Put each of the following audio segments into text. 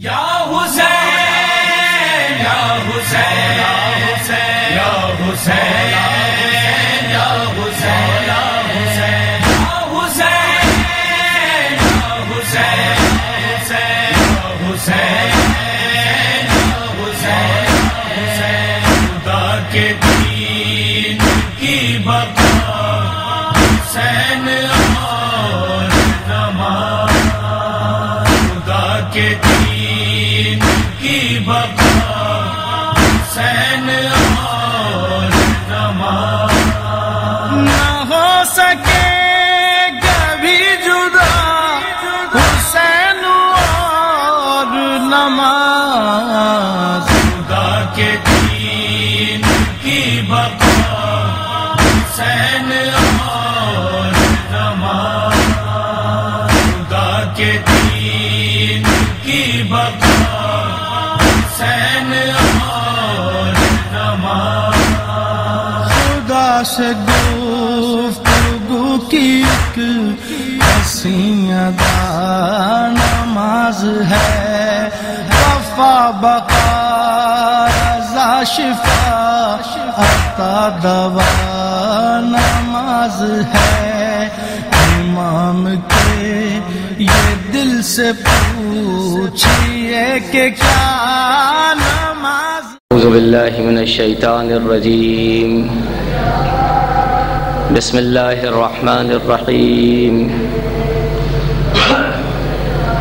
یا حسین یا حسین یا حسین یا حسین یا حسین یا حسین یا حسین حسین حسین خدا کے دین کی بقا حسین اور زمان خدا کے دین کی بقا حسین اور زمان نہ ہو سکے کبھی جدا حسین اور نماز خدا کے دین کی بقا حسین اور زمان خدا کے دین کی بقا حسین اور زمان خدا سے گفتگو کی ایک حسین ادا نماز ہے وفا بقا رضا شفا عطا دوا نماز ہے امام کے یہ دل سے پوچھئے کہ کیا نماز. اعوذ باللہ من الشیطان الرجیم بسم اللہ الرحمن الرحیم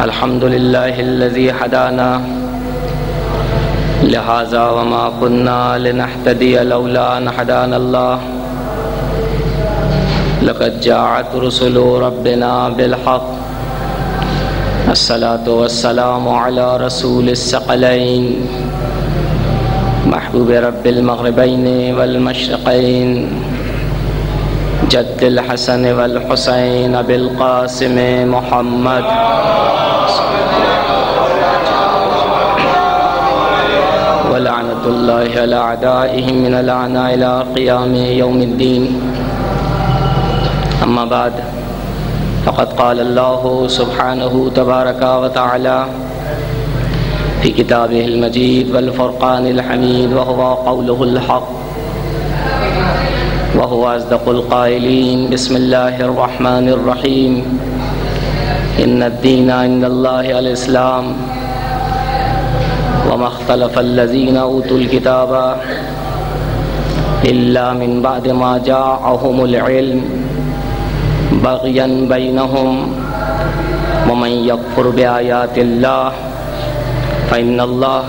الحمد للہ الذی ہدانا لہذا وما كنا لنہتدی لولا ان ہدانا اللہ لقد جاءت رسل ربنا بالحق الصلاة والسلام على رسول الثقلین محبوب رب المغربین والمشرقین جد الحسن والحسین ابی القاسم محمد ولعنۃ اللہ علی اعدائهم من العناء الى قیام یوم الدین. اما بعد فقد قال اللہ سبحانہ تبارک وتعالی فی کتابہ المجید والفرقان الحمید وهو قوله الحق وهو اصدق القائلین. بسم اللہ الرحمن الرحیم ان الدین عند اللہ الاسلام وما اختلف الذین اوتوا الکتاب الا من بعد ما جاءهم العلم بغیا بینہم ومن یکفر بآیات اللہ فإن اللہ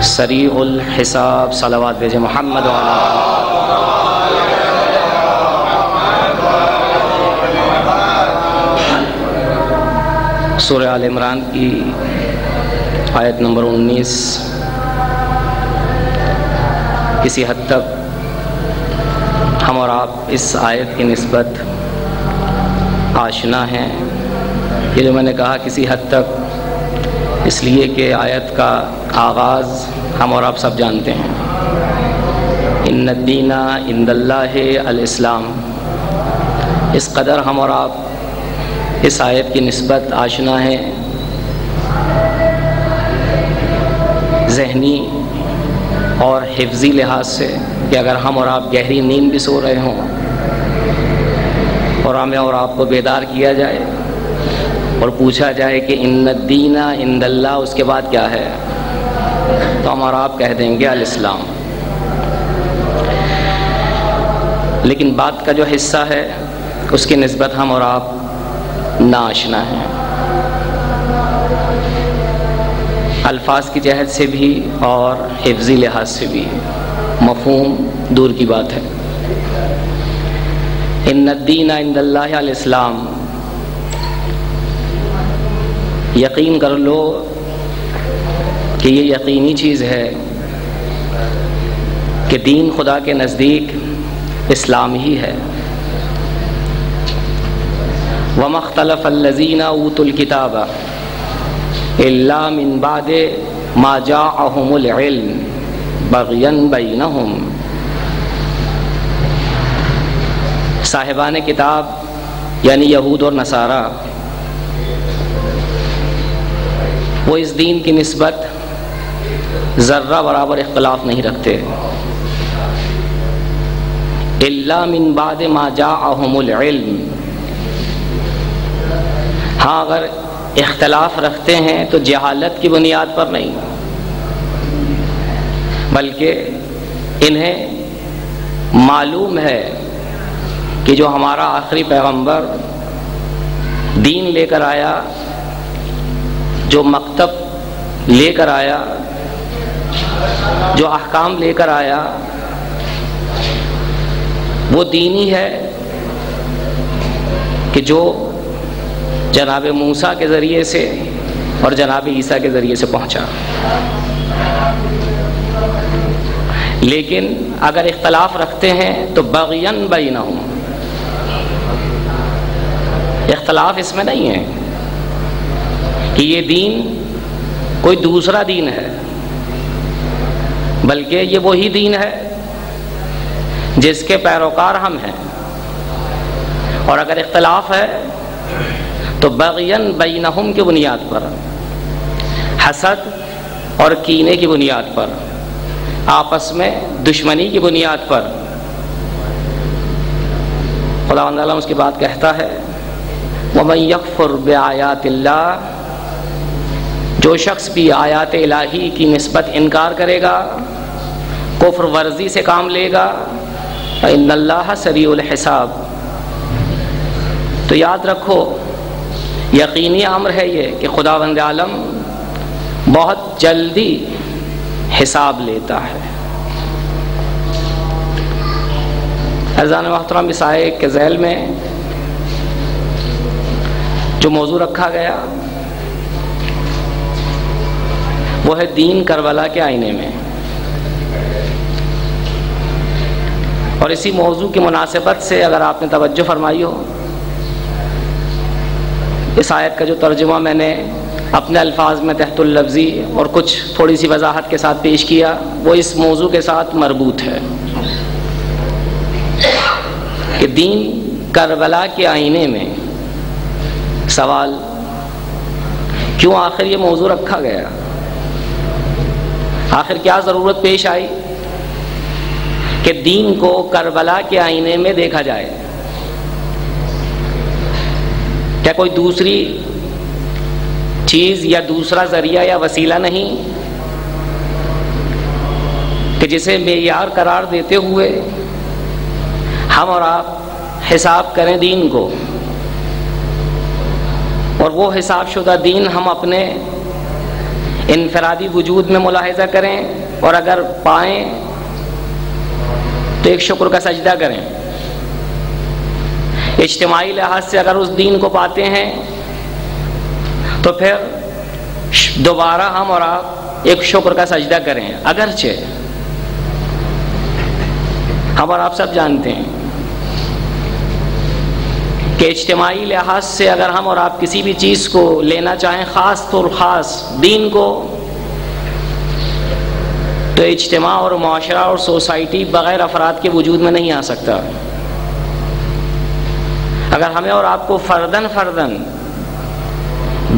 سریع الحساب. صلوات بھیجے محمد وعلی سورہ آل عمران کی آیت نمبر 19. کسی حد تک ہم اور آپ اس آیت کی نسبت آشنا ہیں. یہ جو میں نے کہا کسی حد تک اس لیے کہ آیت کا آغاز ہم اور آپ سب جانتے ہیں. ان الدین عند اللہ الاسلام. اس قدر ہم اور آپ اس آیت کی نسبت آشنا ہیں ذہنی اور حفظی لحاظ سے کہ اگر ہم اور آپ گہری نیند بھی سو رہے ہوں اور ہمیں اور آپ کو بیدار کیا جائے اور پوچھا جائے کہ ان الدین عند اللہ اس کے بعد کیا ہے تو ہم اور آپ کہہ دیں گے الاسلام. لیکن بات کا جو حصہ ہے اس کی نسبت ہم اور آپ ناآشنا ہیں الفاظ کی جہت سے بھی اور حفظی لحاظ سے بھی. مفہوم دور کی بات ہے. ان الدین عند اللہ الاسلام. یقین کر لو کہ یہ یقینی چیز ہے کہ دین خدا کے نزدیک اسلام ہی ہے. وَمَا اخْتَلَفَ الَّذِينَ أُوتُوا الْكِتَابَ إِلَّا مِن بَعْدِ مَا جَاءَهُمُ الْعِلْمُ بَغْيًا بَيْنَهُمْ. صاحبان کتاب یعنی یہود اور نصارہ وہ اس دین کی نسبت ذرہ برابر اختلاف نہیں رکھتے. الا من بعد ما جاءهم العلم. ہاں اگر اختلاف رکھتے ہیں تو جہالت کی بنیاد پر نہیں، بلکہ انہیں معلوم ہے کہ جو ہمارا آخری پیغمبر دین لے کر آیا، جو مکتب لے کر آیا، جو احکام لے کر آیا، وہ دینی ہے کہ جو جناب موسیٰ کے ذریعے سے اور جناب عیسیٰ کے ذریعے سے پہنچا. لیکن اگر اختلاف رکھتے ہیں تو بغیاً بینہم، اختلاف اس میں نہیں ہے کہ یہ دین کوئی دوسرا دین ہے، بلکہ یہ وہی دین ہے جس کے پیروکار ہم ہیں. اور اگر اختلاف ہے تو بغیاً بینہم کی بنیاد پر، حسد اور کینے کی بنیاد پر، آپس میں دشمنی کی بنیاد پر. خداوند تعالیٰ اس کی بات کہتا ہے وَمَن يَكْفُرْ بِآيَاتِ اللَّهِ، جو شخص بھی آیات الہی کی نسبت انکار کرے گا، کفر ورزی سے کام لے گا، فَإِنَّ اللَّهَ سَرِيعُ الْحِسَابِ، تو یاد رکھو یقینی امر ہے یہ کہ خداوند عالم بہت جلدی حساب لیتا ہے. عزیزان محترم، اس آیے کے ذیل میں جو موضوع رکھا گیا وہ ہے دین کربلا کے آئینے میں. اور اسی موضوع کی مناسبت سے اگر آپ نے توجہ فرمائی ہو، اس آیت کا جو ترجمہ میں نے اپنے الفاظ میں تحت اللفظی اور کچھ تھوڑی سی وضاحت کے ساتھ پیش کیا، وہ اس موضوع کے ساتھ مربوط ہے کہ دین کربلا کے آئینے میں سوال کیوں آخر یہ موضوع رکھا گیا، آخر کیا ضرورت پیش آئی کہ دین کو کربلا کے آئینے میں دیکھا جائے. کیا کوئی دوسری چیز یا دوسرا ذریعہ یا وسیلہ نہیں کہ جسے معیار قرار دیتے ہوئے ہم اور آپ حساب کریں دین کو، اور وہ حساب شدہ دین ہم اپنے انفرادی وجود میں ملاحظہ کریں، اور اگر پائیں تو ایک شکر کا سجدہ کریں. اجتماعی لحاظ سے اگر اس دین کو پاتے ہیں تو پھر دوبارہ ہم اور آپ ایک شکر کا سجدہ کریں، اگرچہ ہم اور آپ سب جانتے ہیں کہ اجتماعی لحاظ سے اگر ہم اور آپ کسی بھی چیز کو لینا چاہیں، خاص طور خاص دین کو، تو اجتماع اور معاشرہ اور سوسائٹی بغیر افراد کے وجود میں نہیں آ سکتا. اگر ہمیں اور آپ کو فرداً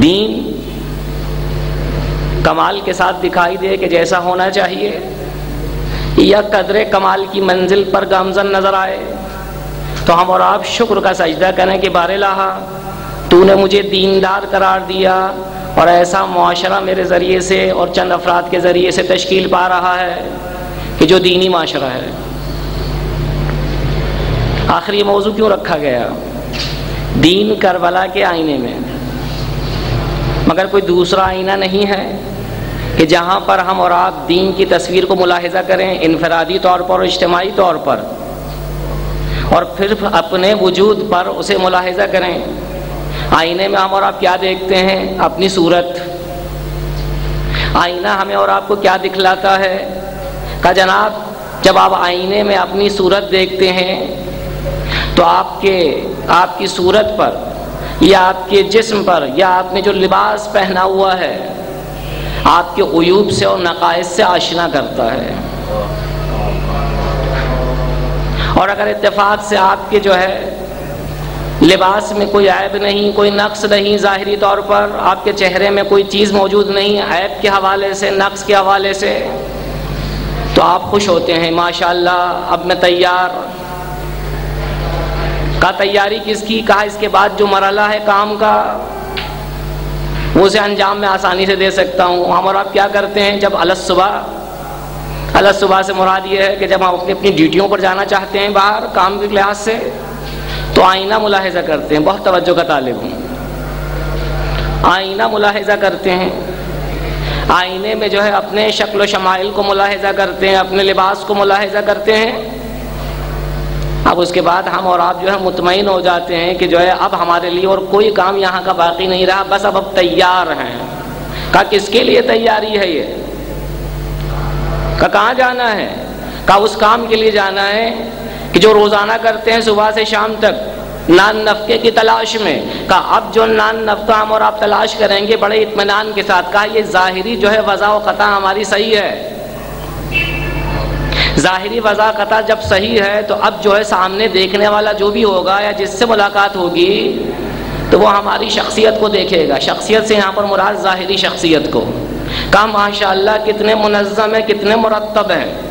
دین کمال کے ساتھ دکھائی دے کہ جیسا ہونا چاہیے، یا قدر کمال کی منزل پر گامزن نظر آئے، تو ہم اور آپ شکر کا سجدہ کریں کہ بار الہ تو نے مجھے دیندار قرار دیا، اور ایسا معاشرہ میرے ذریعے سے اور چند افراد کے ذریعے سے تشکیل پا رہا ہے کہ جو دینی معاشرہ ہے. آخر یہ موضوع کیوں رکھا گیا؟ دین کربلا کے آئینے میں، مگر کوئی دوسرا آئینہ نہیں ہے کہ جہاں پر ہم اور آپ دین کی تصویر کو ملاحظہ کریں انفرادی طور پر اور اجتماعی طور پر، اور پھر اپنے وجود پر اسے ملاحظہ کریں. آئینے میں ہم اور آپ کیا دیکھتے ہیں؟ اپنی صورت. آئینہ ہمیں اور آپ کو کیا دکھلاتا ہے؟ کہ جناب جب آپ آئینے میں اپنی صورت دیکھتے ہیں تو آپ کی صورت پر یا آپ کے جسم پر یا آپ نے جو لباس پہنا ہوا ہے آپ کے عیوب سے اور نقائص سے آشنا کرتا ہے. اور اگر اتفاق سے آپ کے جو ہے لباس میں کوئی عیب نہیں، کوئی نقص نہیں، ظاہری طور پر آپ کے چہرے میں کوئی چیز موجود نہیں عیب کے حوالے سے، نقص کے حوالے سے، تو آپ خوش ہوتے ہیں ماشاءاللہ اب میں تیار۔ کہا تیاری کس کی؟ کہا اس کے بعد جو مرحلہ ہے کام کا وہ اسے انجام میں آسانی سے دے سکتا ہوں۔ ہم اور آپ کیا کرتے ہیں جب الصبح سے مراد یہ ہے کہ جب ہم اپنی ڈیوٹیوں پر جانا چاہتے ہیں باہر کام کے لحاظ سے، تو آئینہ ملاحظہ کرتے ہیں۔ بہت توجہ کا طالب ہوں، آئینہ ملاحظہ کرتے ہیں، آئینے میں جو ہے اپنے شکل و شمائل کو ملاحظہ کرتے ہیں، اپنے لباس کو ملاحظہ کرتے ہیں۔ اب اس کے بعد ہم اور آپ جو ہے مطمئن ہو جاتے ہیں کہ جو ہے اب ہمارے لیے اور کوئی کام یہاں کا باقی نہیں رہا، بس اب تیار ہیں۔ کہا کس کے لیے تیاری ہے یہ؟ کہا کہاں جانا ہے؟ کہا اس کام کے لیے جانا ہے کہ جو روزانہ کرتے ہیں صبح سے شام تک نان نفقے کی تلاش میں۔ کہا اب جو نان نفقہ ہم اور آپ تلاش کریں گے بڑے اطمینان کے ساتھ۔ کہا یہ ظاہری جو ہے وضع و قطع ہماری صحیح ہے، ظاہری وضع قطع جب صحیح ہے تو اب جو ہے سامنے دیکھنے والا جو بھی ہوگا یا جس سے ملاقات ہوگی تو وہ ہماری شخصیت کو دیکھے گا۔ شخصیت سے یہاں پر مراد ظاہری شخصیت کو۔ کہا ماشاءاللہ کتنے منظم ہیں، کتنے مرتب ہیں۔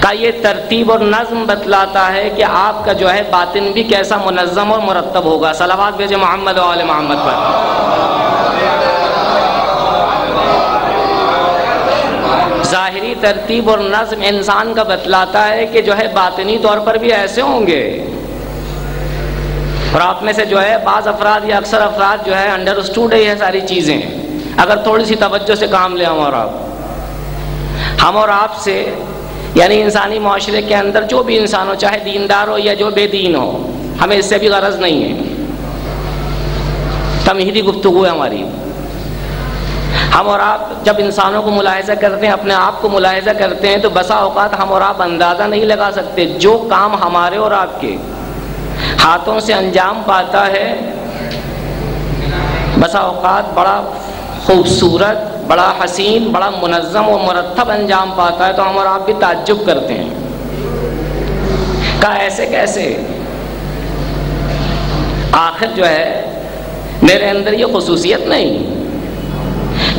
کہا یہ ترتیب اور نظم بتلاتا ہے کہ آپ کا جو ہے باطن بھی کیسا منظم اور مرتب ہوگا۔ صلوات بھیجے محمد و آل محمد پر۔ ظاہری ترتیب اور نظم انسان کا بتلاتا ہے کہ جو ہے باطنی طور پر بھی ایسے ہوں گے۔ اور آپ میں سے جو ہے بعض افراد یا اکثر افراد جو ہے انڈرسٹوڈ ہے یہ ساری چیزیں، اگر تھوڑی سی توجہ سے کام لیں ہم اور آپ سے، یعنی انسانی معاشرے کے اندر جو بھی انسان ہو، چاہے دیندار ہو یا جو بے دین ہو، ہمیں اس سے بھی غرض نہیں ہے، تمہیدی گفتگو ہے ہماری۔ ہم اور آپ جب انسانوں کو ملاحظہ کرتے ہیں، اپنے آپ کو ملاحظہ کرتے ہیں، تو بسا اوقات ہم اور آپ اندازہ نہیں لگا سکتے جو کام ہمارے اور آپ کے ہاتھوں سے انجام پاتا ہے، بسا اوقات بڑا خوبصورت، بڑا حسین، بڑا منظم و مرتب انجام پاتا ہے، تو ہم اور آپ بھی تعجب کرتے ہیں۔ کہا ایسے کیسے؟ آخر جو ہے میرے اندر یہ خصوصیت نہیں۔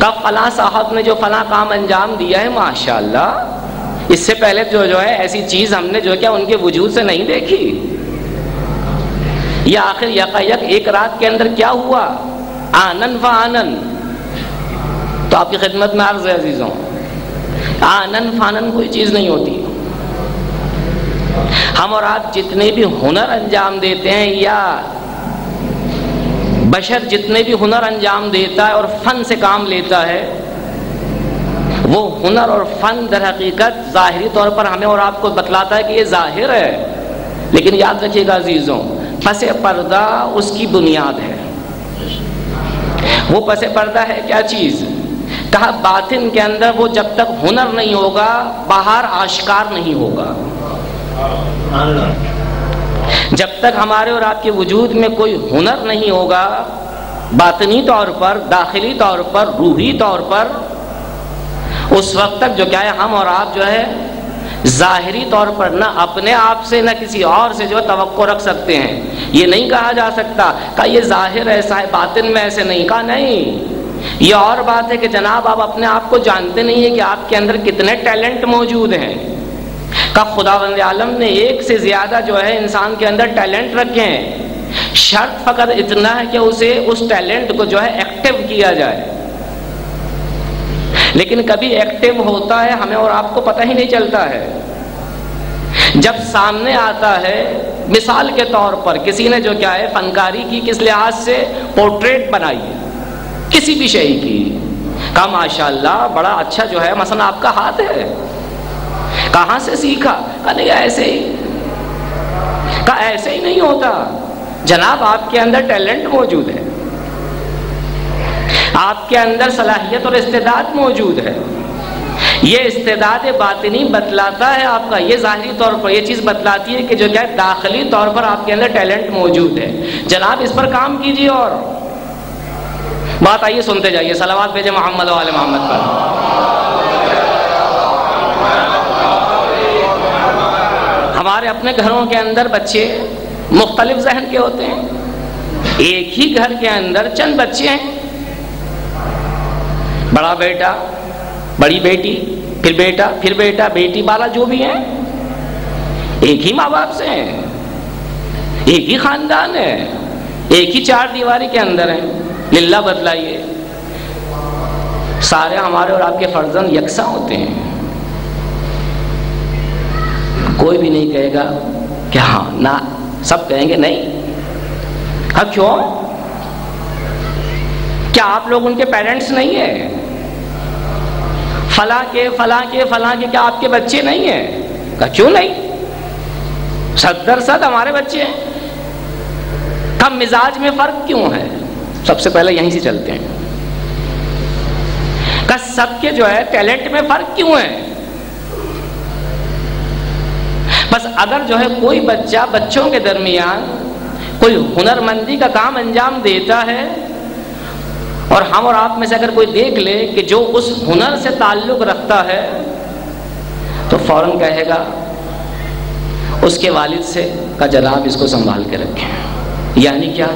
کہا فلاں صاحب نے جو فلاں کام انجام دیا ہے ماشاءاللہ، اس سے پہلے جو ہے ایسی چیز ہم نے جو کیا ان کے وجود سے نہیں دیکھی۔ یہ آخر یکایک ایک رات کے اندر کیا ہوا؟ آنن فانن۔ تو آپ کی خدمت میں عرض ہے عزیزوں، آنن فانن کوئی چیز نہیں ہوتی۔ ہم اور آپ جتنے بھی ہنر انجام دیتے ہیں، یا بشر جتنے بھی ہنر انجام دیتا ہے اور فن سے کام لیتا ہے، وہ ہنر اور فن در حقیقت ظاہری طور پر ہمیں اور آپ کو بتلاتا ہے کہ یہ ظاہر ہے، لیکن یاد رکھیے گا عزیزوں، پس پردہ اس کی بنیاد ہے۔ وہ پس پردہ ہے کیا چیز؟ کہا باطن کے اندر وہ جب تک ہنر نہیں ہوگا باہر آشکار نہیں ہوگا۔ جب تک ہمارے اور آپ کے وجود میں کوئی ہنر نہیں ہوگا، باطنی طور پر، داخلی طور پر، روحی طور پر، اس وقت تک جو کیا ہے ہم اور آپ جو ہے ظاہری طور پر نہ اپنے آپ سے نہ کسی اور سے جو توقع رکھ سکتے ہیں۔ یہ نہیں کہا جا سکتا کہ یہ ظاہر ایسا ہے باطن میں ایسے نہیں۔ کہا نہیں، یہ اور بات ہے کہ جناب آپ اپنے آپ کو جانتے نہیں ہیں کہ آپ کے اندر کتنے ٹیلنٹ موجود ہیں۔ کہ خداوند عالم نے ایک سے زیادہ جو ہے انسان کے اندر ٹیلنٹ رکھے ہیں، شرط فقط اتنا ہے کہ اسے اس ٹیلنٹ کو جو ہے ایکٹیو کیا جائے۔ لیکن کبھی ایکٹیو ہوتا ہے ہمیں اور آپ کو پتہ ہی نہیں چلتا ہے۔ جب سامنے آتا ہے، مثال کے طور پر کسی نے جو کیا ہے فنکاری کی، کس لحاظ سے پورٹریٹ بنائی ہے کسی بھی شے کی، کہا ماشاءاللہ بڑا اچھا جو ہے مثلا آپ کا ہاتھ ہے، کہاں سے سیکھا؟ کہا نہیں ایسے ہی۔ کہا ایسے ہی نہیں ہوتا جناب، آپ کے اندر ٹیلنٹ موجود ہے، آپ کے اندر صلاحیت اور استعداد موجود ہے۔ یہ استعداد باطنی بتلاتا ہے آپ کا، یہ ظاہری طور پر یہ چیز بتلاتی ہے کہ جو کیا داخلی طور پر آپ کے اندر ٹیلنٹ موجود ہے۔ جناب اس پر کام کیجیے۔ اور بات آئیے سنتے جائیے، صلوات بھیجے محمد و آل محمد پر۔ ہمارے اپنے گھروں کے اندر بچے مختلف ذہن کے ہوتے ہیں. ایک ہی گھر کے اندر چند بچے ہیں، بڑا بیٹا، بڑی بیٹی، پھر بیٹا، پھر بیٹا، بیٹی، بالا جو بھی ہیں، ایک ہی ماں باپ سے ہیں، ایک ہی خاندان ہے، ایک ہی چار دیواری کے اندر ہیں. للہ بتلائیے، سارے ہمارے اور آپ کے فرزند یکساں ہوتے ہیں؟ کوئی بھی نہیں کہے گا کہ ہاں نہ، سب کہیں گے نہیں. اب کیوں؟ کیا آپ لوگ ان کے پیرنٹس نہیں ہیں؟ فلاں کے فلاں کے فلاں کے کیا آپ کے بچے نہیں ہیں؟ کہا کیوں نہیں، 70% ہمارے بچے ہیں. کم مزاج میں فرق کیوں ہے؟ سب سے پہلے یہیں سے چلتے ہیں. کہ سب کے جو ہے ٹیلنٹ میں فرق کیوں ہے؟ بس اگر جو ہے کوئی بچہ بچوں کے درمیان کوئی ہنرمندی کا کام انجام دیتا ہے، اور ہم اور آپ میں سے اگر کوئی دیکھ لے کہ جو اس ہنر سے تعلق رکھتا ہے، تو فوراً کہے گا اس کے والد سے کہ جناب اس کو سنبھال کے رکھیں. یعنی کیا؟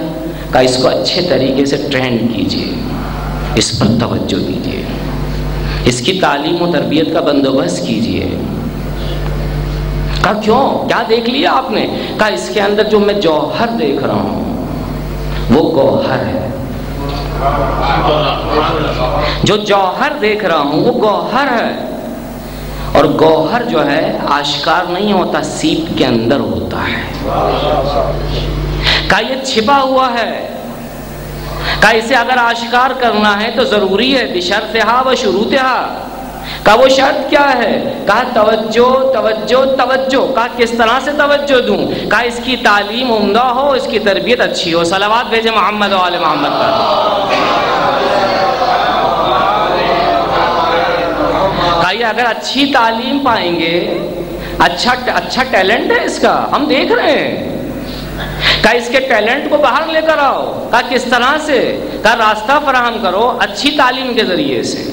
کہ اس کو اچھے طریقے سے ٹرین کیجیے، اس پر توجہ دیجیے، اس کی تعلیم و تربیت کا بندوبست کیجیے. کہا کیوں؟ کیا دیکھ لیا آپ نے؟ کہا اس کے اندر جو میں جوہر دیکھ رہا ہوں وہ گوہر ہے. جو جوہر دیکھ رہا ہوں وہ گوہر ہے، اور گوہر جو ہے آشکار نہیں ہوتا، سیپ کے اندر ہوتا ہے. کہا یہ چھپا ہوا ہے. کہا اسے اگر آشکار کرنا ہے تو ضروری ہے بشرطہا و شروطہا. کہا وہ شرط کیا ہے؟ کہا توجہ توجہ توجہ. کہا کس طرح سے توجہ دوں؟ کہا اس کی تعلیم عمدہ ہو، اس کی تربیت اچھی ہو. صلوات بھیجے محمد و آل محمد پر. کہا یہ اگر اچھی تعلیم پائیں گے، اچھا ٹیلنٹ ہے اس کا، ہم دیکھ رہے ہیں. کہا اس کے ٹیلنٹ کو باہر لے کر آؤ. کہا کس طرح سے؟ کہا راستہ فراہم کرو اچھی تعلیم کے ذریعے سے.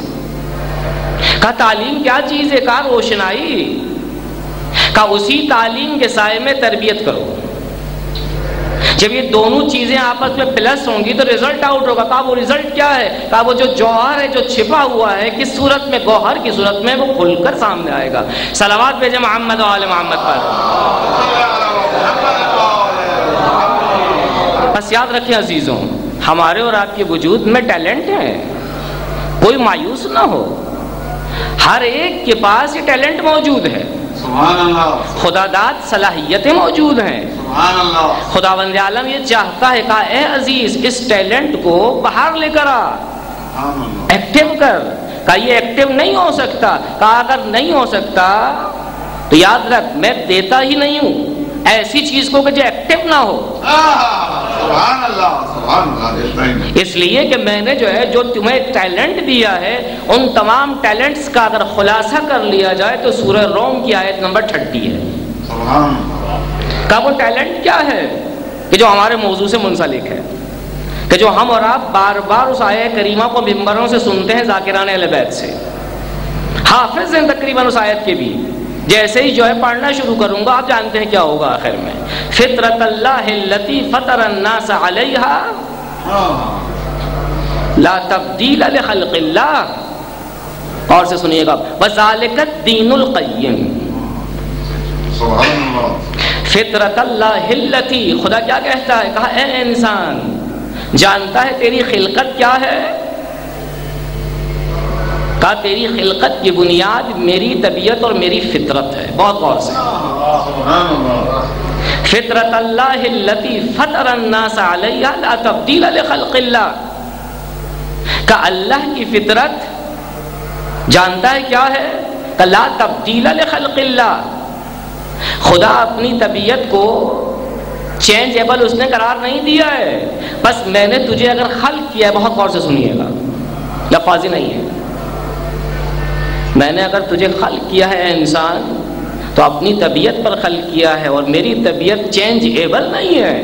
کہا تعلیم کیا چیز ہے؟ کہا روشنائی. کہا اسی تعلیم کے سائے میں تربیت کرو. جب یہ دونوں چیزیں آپس میں پلس ہوں گی تو رزلٹ آؤٹ ہوگا. کہا وہ رزلٹ کیا ہے؟ کہا وہ جو جوہر ہے جو چھپا ہوا ہے، کس صورت میں؟ گوہر کی صورت میں، وہ کھل کر سامنے آئے گا. صلوات بھیجے محمد و آل محمد پر. بس یاد رکھیں عزیزوں، ہمارے اور آپ کے وجود میں ٹیلنٹ ہے، کوئی مایوس نہ ہو. ہر ایک کے پاس یہ ٹیلنٹ موجود ہے. سبحان اللہ. خدا داد صلاحیتیں موجود ہیں. سبحان اللہ. خداوند عالم یہ چاہتا ہے، کہا اے عزیز اس ٹیلنٹ کو باہر لے کر آ، ایکٹیو کر. کہا یہ ایکٹیو نہیں ہو سکتا. کہا اگر نہیں ہو سکتا تو یاد رکھ میں دیتا ہی نہیں ہوں ایسی چیز کو کہ جو ایکٹیو نہ ہو. سبحان اللہ. سبحان اللہ. اس لیے کہ میں نے جو ہے جو تمہیں ٹیلنٹ دیا ہے، ان تمام ٹیلنٹس کا اگر خلاصہ کر لیا جائے تو سورہ روم کی آیت نمبر 30 ہے. سبحان اللہ. کہ وہ ٹیلنٹ کیا ہے کہ جو ہمارے موضوع سے منسلک ہے، کہ جو ہم اور آپ بار بار اس آیہ کریمہ کو ممبروں سے سنتے ہیں، ذاکران اہل بیت سے. حافظ ہیں تقریباً اس آیت کے بھی. جیسے ہی جو ہے پڑھنا شروع کروں گا آپ جانتے ہیں کیا ہوگا آخر میں. فطرت اللہ التی فطر الناس علیہا لا تبدیل لخلق اللہ. اور سے سنیے گا وذالک الدین القیم. سبحان اللہ. فطرت اللہ التی، خدا کیا کہتا ہے؟ کہا اے انسان جانتا ہے تیری خلقت کیا ہے؟ کہا تیری خلقت کی بنیاد میری طبیعت اور میری فطرت ہے. بہت غور سے. فطرت اللہ التی فطر الناس علیہا لا تبدیل لخلق اللہ. کہ اللہ کی فطرت جانتا ہے کیا ہے؟ کہ لا تبدیل لخلق اللہ. خدا اپنی طبیعت کو چینجیبل اس نے قرار نہیں دیا ہے. بس میں نے تجھے اگر خلق کیا ہے، بہت غور سے سنیے گا، لفاظی نہیں ہے، میں نے اگر تجھے خلق کیا ہے انسان تو اپنی طبیعت پر خلق کیا ہے، اور میری طبیعت چینج ایبل نہیں ہے.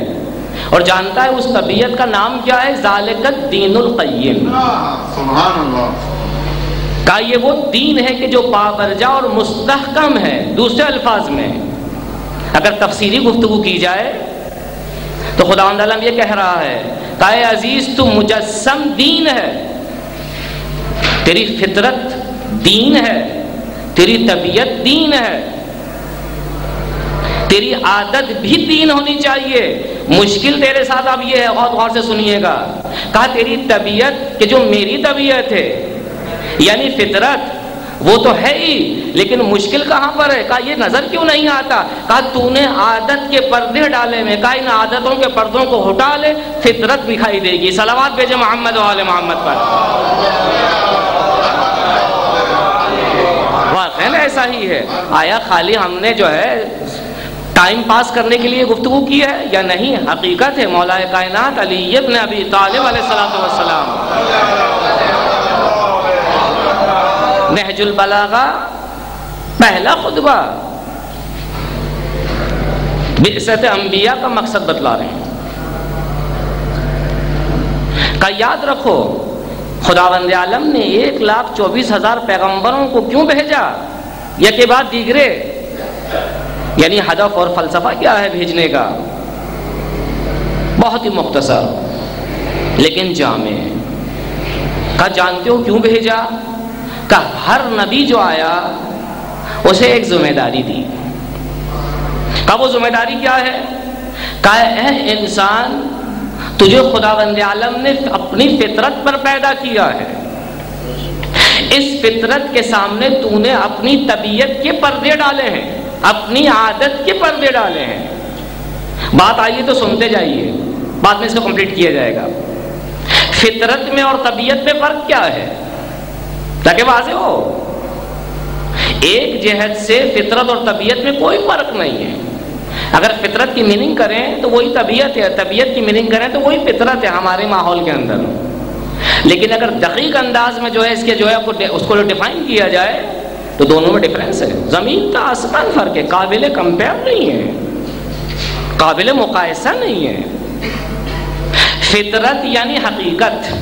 اور جانتا ہے اس طبیعت کا نام کیا ہے؟ ذالک الدین القیم. سبحان اللہ. کہا یہ وہ دین ہے کہ جو پابرجا اور مستحکم ہے. دوسرے الفاظ میں اگر تفسیری گفتگو کی جائے تو خداوند عالم یہ کہہ رہا ہے کہ اے عزیز تو مجسم دین ہے، تیری فطرت دین ہے، تیری طبیعت دین ہے، تیری عادت بھی دین ہونی چاہیے۔ مشکل تیرے ساتھ اب یہ ہے، غور سے سنیے گا، کہا تیری طبیعت کہ جو میری طبیعت ہے یعنی فطرت وہ تو ہے ہی، لیکن مشکل کہاں پر ہے؟ کہا یہ نظر کیوں نہیں آتا؟ کہا تو نے عادت کے پردے ڈالے میں، کہا ان عادتوں کے پردوں کو ہٹا لے، فطرت دکھائی دے گی۔ صلوات بھیجے محمد و آل محمد پر۔ واقعاً ایسا ہی ہے۔ آیا خالی ہم نے جو ہے ٹائم پاس کرنے کے لیے گفتگو کی ہے یا نہیں؟ حقیقت ہے۔ مولا کائنات علی ابن ابی طالب علیہ السلام نہج البلاغہ پہلا خطبہ بعثت انبیاء کا مقصد بتلا رہے ہیں کہ یاد رکھو خداوند عالم نے 1,24,000 پیغمبروں کو کیوں بھیجا، یا کے بعد دیگرے، یعنی ہدف اور فلسفہ کیا ہے بھیجنے کا؟ بہت ہی مختصر لیکن جامع۔ کہا جانتے ہو کیوں بھیجا؟ کہ ہر نبی جو آیا اسے ایک ذمہ داری دی۔ کہا وہ ذمہ داری کیا ہے؟ کہا اے انسان تجھے خداوند عالم نے اپنی فطرت پر پیدا کیا ہے، اس فطرت کے سامنے تو نے اپنی طبیعت کے پردے ڈالے ہیں، اپنی عادت کے پردے ڈالے ہیں۔ بات آئیے تو سنتے جائیے، بعد میں اس کو کمپلیٹ کیا جائے گا۔ فطرت میں اور طبیعت میں فرق کیا ہے تاکہ واضح ہو؟ ایک جہت سے فطرت اور طبیعت میں کوئی فرق نہیں ہے۔ اگر فطرت کی میننگ کریں تو وہی طبیعت ہے، طبیعت کی میننگ کریں تو وہی فطرت ہے ہمارے ماحول کے اندر۔ لیکن اگر دقیق انداز میں جو ہے اس کے جو ہے اس کو ڈیفائن کیا جائے تو دونوں میں ڈفرینس ہے، زمین کا آسمان فرق ہے، قابل کمپیئر نہیں ہے، قابل مقایسہ نہیں ہے۔ فطرت یعنی حقیقت،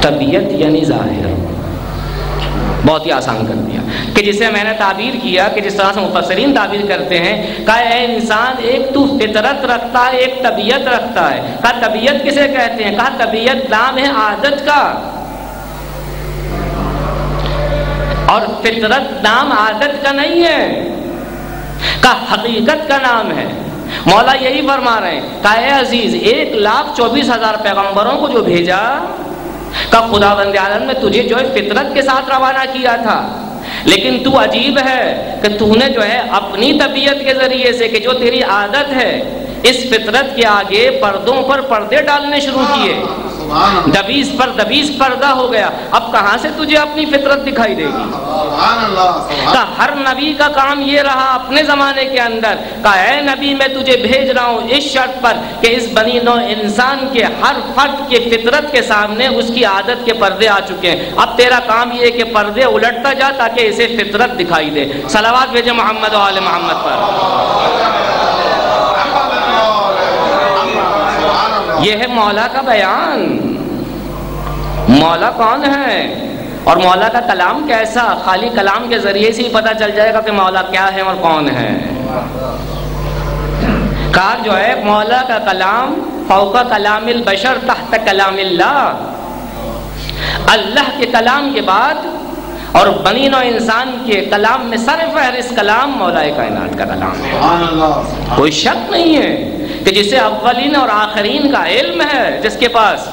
طبیعت یعنی ظاہر۔ بہت ہی آسان کر دیا کہ جسے میں نے تعبیر کیا کہ جس طرح سے مفسرین تعبیر کرتے ہیں، کہا اے انسان ایک تو فطرت رکھتا ہے، ایک طبیعت رکھتا ہے۔ کہا طبیعت کسے کہتے ہیں؟ کہا طبیعت نام ہے عادت کا، اور فطرت نام عادت کا نہیں ہے، کہا حقیقت کا نام ہے۔ مولا یہی فرما رہے ہیں کہ اے عزیز 1,24,000 پیغمبروں کو جو بھیجا، کہ خداوند عالم نے تجھے جو ہے فطرت کے ساتھ روانہ کیا تھا، لیکن تو عجیب ہے کہ تو نے جو ہے اپنی طبیعت کے ذریعے سے کہ جو تیری عادت ہے اس فطرت کے آگے پردوں پر پردے ڈالنے شروع کیے، دبیس پر دبیس پردہ ہو گیا۔ اب کہاں سے تجھے اپنی فطرت دکھائی دے گی؟ کہ ہر نبی کا کام یہ رہا اپنے زمانے کے اندر کہ اے نبی میں تجھے بھیج رہا ہوں اس شرط پر کہ اس بنی نوع انسان کے ہر فرد کے فطرت کے سامنے اس کی عادت کے پردے آ چکے ہیں، اب تیرا کام یہ ہے کہ پردے الٹتا جا تاکہ اسے فطرت دکھائی دے۔ صلوات بھیجے محمد و آل محمد پر۔ یہ ہے مولا کا بیان۔ مولا کون ہے اور مولا کا کلام کیسا؟ خالی کلام کے ذریعے سے ہی پتہ چل جائے گا کہ مولا کیا ہے اور کون ہے۔ کہا جو ہے مولا کا کلام فوق کلام البشر تحت کلام اللہ، اللہ کے کلام کے بعد اور بنی نوع انسان کے کلام میں سر فہرست کلام مولا کائنات کا کلام ہے۔ کوئی شک نہیں ہے کہ جسے اولین اور آخرین کا علم ہے جس کے پاس،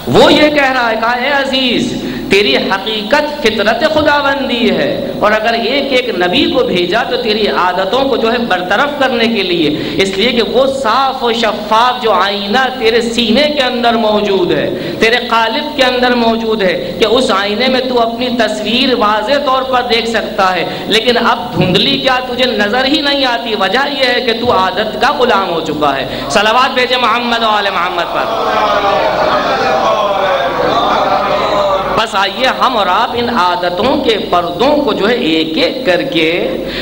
وہ یہ کہہ رہا ہے کہ اے عزیز تیری حقیقت فطرت خداوندی ہے، اور اگر ایک ایک نبی کو بھیجا تو تیری عادتوں کو جو ہے برطرف کرنے کے لیے، اس لیے کہ وہ صاف و شفاف جو آئینہ تیرے سینے کے اندر موجود ہے، تیرے قالب کے اندر موجود ہے، کہ اس آئینے میں تو اپنی تصویر واضح طور پر دیکھ سکتا ہے، لیکن اب دھندلی کیا تجھے نظر ہی نہیں آتی۔ وجہ یہ ہے کہ تو عادت کا غلام ہو چکا ہے۔ صلوات بھیجے محمد و آل محمد پر۔ بس آئیے ہم اور آپ ان عادتوں کے پردوں کو جو ہے ایک ایک کر کے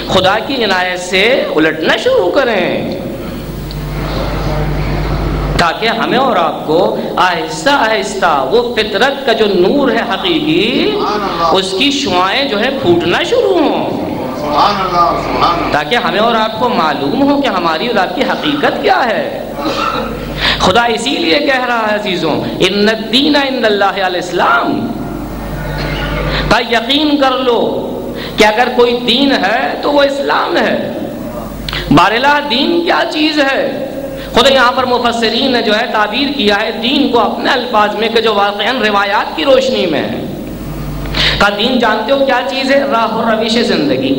خدا کی عنایت سے الٹنا شروع کریں، تاکہ ہمیں اور آپ کو آہستہ آہستہ وہ فطرت کا جو نور ہے حقیقی، اس کی شعاعیں جو ہے پھوٹنا شروع ہوں۔ تاکہ ہمیں اور آپ کو معلوم ہو کہ ہماری اور آپ کی حقیقت کیا ہے۔ خدا اسی لیے کہہ رہا ہے عزیزوں، ان الدین عند اللہ الاسلام، کا یقین کر لو کہ اگر کوئی دین ہے تو وہ اسلام ہے۔ بارلا دین کیا چیز ہے؟ خود یہاں پر مفسرین نے جو ہے تعبیر کیا ہے دین کو اپنے الفاظ میں کہ جو واقعاً روایات کی روشنی میں ہے۔ کا دین جانتے ہو کیا چیز ہے؟ راہ و روش زندگی،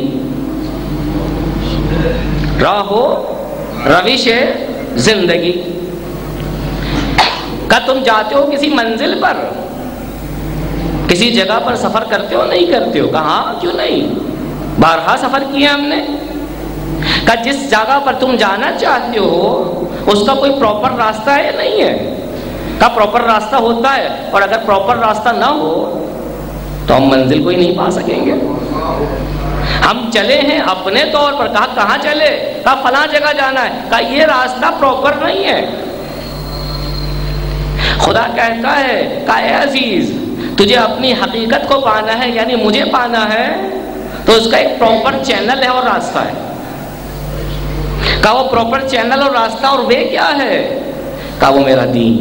راہ و روش زندگی۔ کا تم جاتے ہو کسی منزل پر، کسی جگہ پر سفر کرتے ہو نہیں کرتے ہو؟ کہاں کیوں نہیں، بارہا سفر کیا ہم نے۔ کہ جس جگہ پر تم جانا چاہتے ہو اس کا کوئی پراپر راستہ ہے نہیں ہے؟ کا پراپر راستہ ہوتا ہے، اور اگر پراپر راستہ نہ ہو تو ہم منزل کو ہی نہیں پا سکیں گے۔ ہم چلے ہیں اپنے طور پر، کہا کہاں چلے؟ کہا فلاں جگہ جانا ہے، کہا یہ راستہ پراپر نہیں ہے۔ خدا کہتا ہے کہ اے عزیز تجھے اپنی حقیقت کو پانا ہے، یعنی مجھے پانا ہے، تو اس کا ایک پراپر چینل ہے اور راستہ ہے۔ کہا وہ پراپر چینل اور راستہ اور وہ کیا ہے؟ کہا وہ میرا دین،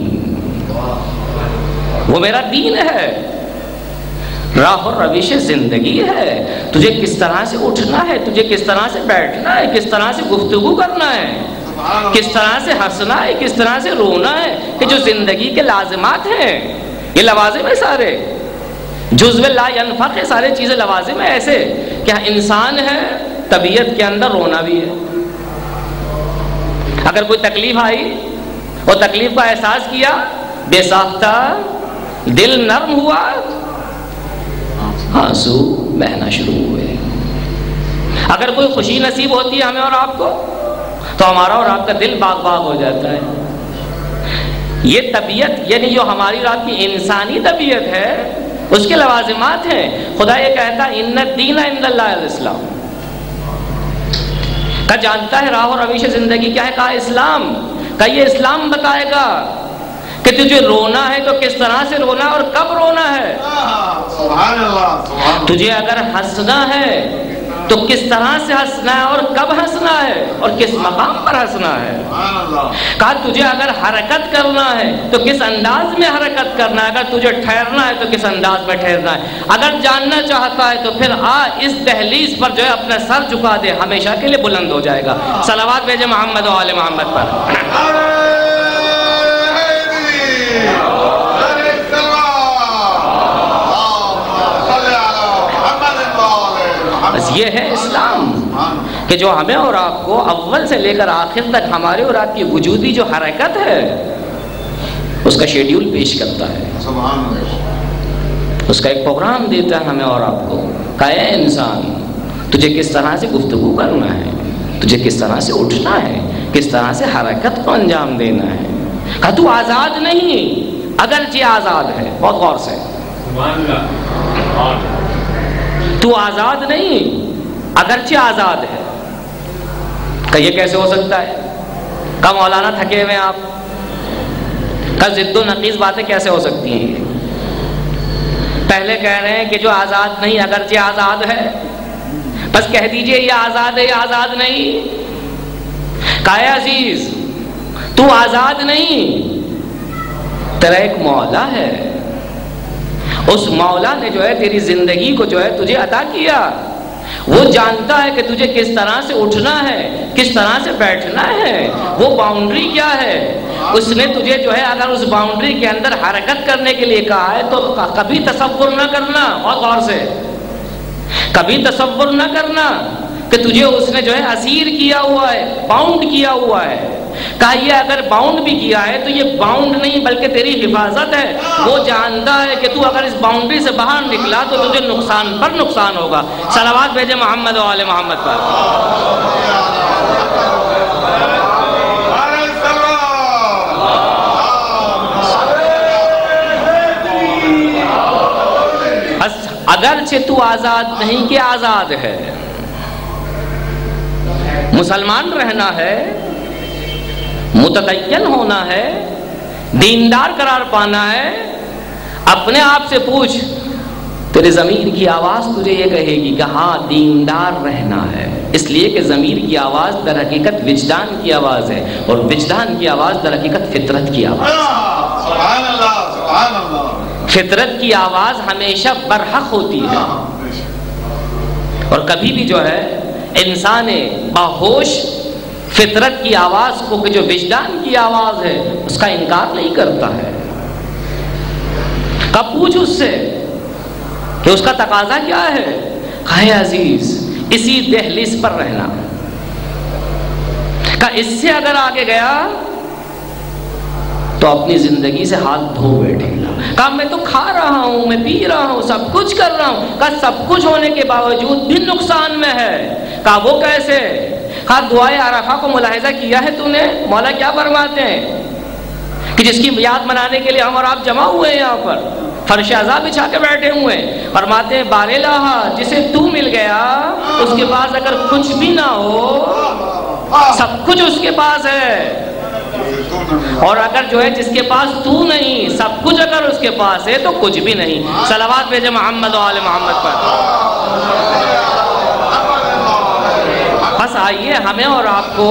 وہ میرا دین ہے، راہ اور روش زندگی ہے۔ تجھے کس طرح سے اٹھنا ہے، تجھے کس طرح سے بیٹھنا ہے، کس طرح سے گفتگو کرنا ہے، کس طرح سے ہنسنا ہے، کس طرح سے رونا ہے، کہ جو زندگی کے لازمات ہیں، یہ لوازم ہے سارے، جزو لا ينفق ہے، سارے چیزیں لوازم ہے۔ ایسے کہ انسان ہے طبیعت کے اندر رونا بھی ہے، اگر کوئی تکلیف آئی اور تکلیف کا احساس کیا، بے ساختہ دل نرم ہوا، آنسو بہنا شروع ہوئے۔ اگر کوئی خوشی نصیب ہوتی ہے ہمیں اور آپ کو تو ہمارا اور آپ کا دل باغ باغ ہو جاتا ہے۔ یہ طبیعت یعنی جو ہماری اور آپ کی انسانی طبیعت ہے اس کے لوازمات ہیں۔ خدا یہ کہتا ہے ان الدین عند اللہ الاسلام، کا جانتا ہے راہ و روش زندگی کیا ہے؟ کہا اسلام، کا یہ اسلام بتائے گا کہ تجھے رونا ہے تو کس طرح سے رونا اور کب رونا ہے۔ تجھے اگر ہنسنا ہے تو کس طرح سے ہنسنا ہے اور کب ہنسنا ہے اور کس مقام پر ہنسنا ہے۔ کہا تجھے اگر حرکت کرنا ہے تو کس انداز میں حرکت کرنا ہے، اگر تجھے ٹھہرنا ہے تو کس انداز میں ٹھہرنا ہے۔ اگر جاننا چاہتا ہے تو پھر آ اس دہلیز پر جو ہے اپنا سر جھکا دے، ہمیشہ کے لیے بلند ہو جائے گا۔ صلوات بھیجے محمد و آل محمد پر۔ بس یہ ہے اسلام کہ جو ہمیں اور آپ کو اول سے لے کر آخر تک ہمارے اور آپ کی وجودی جو حرکت ہے اس کا شیڈیول پیش کرتا ہے، اس کا ایک پروگرام دیتا ہے ہمیں اور آپ کو کہ اے انسان تجھے کس طرح سے گفتگو کرنا ہے، تجھے کس طرح سے اٹھنا ہے، کس طرح سے حرکت کو انجام دینا ہے۔ کہ تو آزاد نہیں اگرچہ آزاد ہے، بہت غور سے، تو آزاد نہیں اگرچہ آزاد ہے۔ کہ یہ کیسے ہو سکتا ہے؟ کہ مولانا تھکے ہوئے آپ، کہ ضد و نقیض باتیں کیسے ہو سکتی ہیں؟ پہلے کہہ رہے ہیں کہ جو آزاد نہیں اگرچہ آزاد ہے، بس کہہ دیجئے یہ آزاد ہے یا آزاد نہیں۔ کہ اے عزیز تو آزاد نہیں، تیرا ایک مولا ہے، اس مولا نے جو ہے تیری زندگی کو جو ہے تجھے عطا کیا، وہ جانتا ہے کہ تجھے کس طرح سے اٹھنا ہے، کس طرح سے بیٹھنا ہے، وہ باؤنڈری کیا ہے۔ اس نے تجھے جو ہے اگر اس باؤنڈری کے اندر حرکت کرنے کے لیے کہا ہے تو کبھی تصور نہ کرنا، اور غور سے کبھی تصور نہ کرنا کہ تجھے اس نے جو ہے اسیر کیا ہوا ہے، باؤنڈ کیا ہوا ہے۔ کہا یہ اگر باؤنڈ بھی کیا ہے تو یہ باؤنڈ نہیں بلکہ تیری حفاظت ہے۔ وہ جانتا ہے کہ تو اگر اس باؤنڈری سے باہر نکلا تو تجھے نقصان پر نقصان ہوگا۔ صلوات بھیجے محمد و آل محمد پر۔ اگرچہ تو آزاد نہیں کہ آزاد ہے، مسلمان رہنا ہے، متدین ہونا ہے، دیندار قرار پانا ہے، اپنے آپ سے پوچھ تیرے ضمیر کی آواز تجھے یہ کہے گی کہ ہاں دیندار رہنا ہے، اس لیے کہ ضمیر کی آواز در حقیقت وجدان کی آواز ہے، اور وجدان کی آواز در حقیقت فطرت کی آواز ہے۔ سبحان اللہ سبحان اللہ۔ فطرت کی آواز ہمیشہ برحق ہوتی ہے، اور کبھی بھی جو ہے انسان باہوش فطرت کی آواز کو کہ جو وجدان کی آواز ہے اس کا انکار نہیں کرتا ہے۔ کب پوچھ اس سے کہ اس کا تقاضا کیا ہے؟ کہے عزیز اسی دہلیز پر رہنا، کہ اس سے اگر آگے گیا تو اپنی زندگی سے ہاتھ دھو بیٹھے گا۔ کہا میں تو کھا رہا ہوں، میں پی رہا ہوں، سب کچھ کر رہا ہوں، کہا سب کچھ ہونے کے باوجود بھی نقصان میں ہے۔ کہا وہ کیسے؟ کہا دعائے عرفہ کو ملاحظہ کیا ہے تو نے؟ مولا کیا فرماتے ہیں کہ جس کی یاد منانے کے لیے ہم اور آپ جمع ہوئے ہیں یہاں پر، فرش عزا بچھا کے بیٹھے ہوئے ہیں، فرماتے ہیں بار الہا جسے تو مل گیا اس کے پاس اگر کچھ بھی نہ ہو سب کچھ اس کے پاس ہے، اور اگر جو ہے جس کے پاس تو نہیں سب کچھ اگر اس کے پاس ہے تو کچھ بھی نہیں۔ صلوات بھیجے محمد و آل محمد پر۔ بس آئیے ہمیں اور آپ کو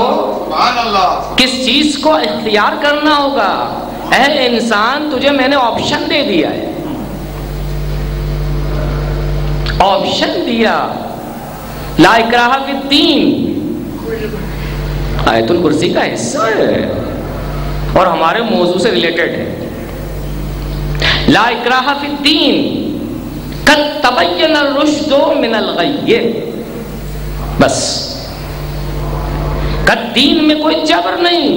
کس چیز کو اختیار کرنا ہوگا۔ اے انسان تجھے میں نے آپشن دے دیا ہے، آپشن دیا، لا اکراہ فی الدین، آیت الکرسی کا حصہ ہے اور ہمارے موضوع سے ریلیٹڈ ہے۔ لا اکراہ فی الدین قد تبین الرشد من الغی، بس قد دین میں کوئی جبر نہیں،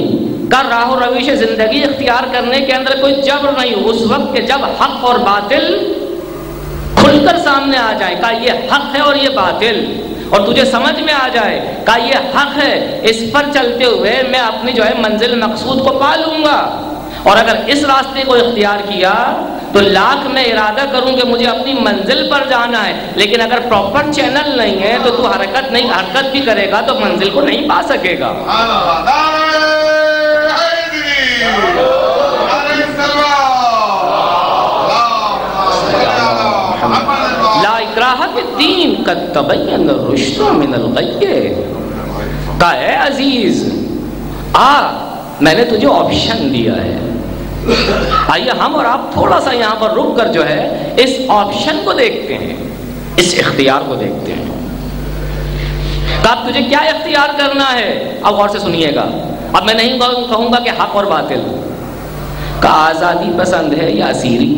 کا راہ و روش زندگی اختیار کرنے کے اندر کوئی جبر نہیں۔ اس وقت کہ جب حق اور باطل کھل کر سامنے آ جائے، کہا یہ حق ہے اور یہ باطل، اور تجھے سمجھ میں آ جائے کہا یہ حق ہے، اس پر چلتے ہوئے میں اپنی جو ہے منزل مقصود کو پا لوں گا، اور اگر اس راستے کو اختیار کیا تو لاکھ میں ارادہ کروں کہ مجھے اپنی منزل پر جانا ہے، لیکن اگر پراپر چینل نہیں ہے تو تو حرکت بھی کرے گا تو منزل کو نہیں پا سکے گا۔ لا اکراہ فی الدین قد تبین الرشد من الغی، کہا اے عزیز آ میں نے تجھے آپشن دیا ہے۔ آئیے ہم اور آپ تھوڑا سا یہاں پر رک کر جو ہے اس آپشن کو دیکھتے ہیں، اس اختیار کو دیکھتے ہیں۔ کہا اب تجھے کیا اختیار کرنا ہے؟ اب غور سے سنیے گا، اب میں نہیں کہوں گا کہ حق اور باطل، کہ آزادی پسند ہے یا اسیری،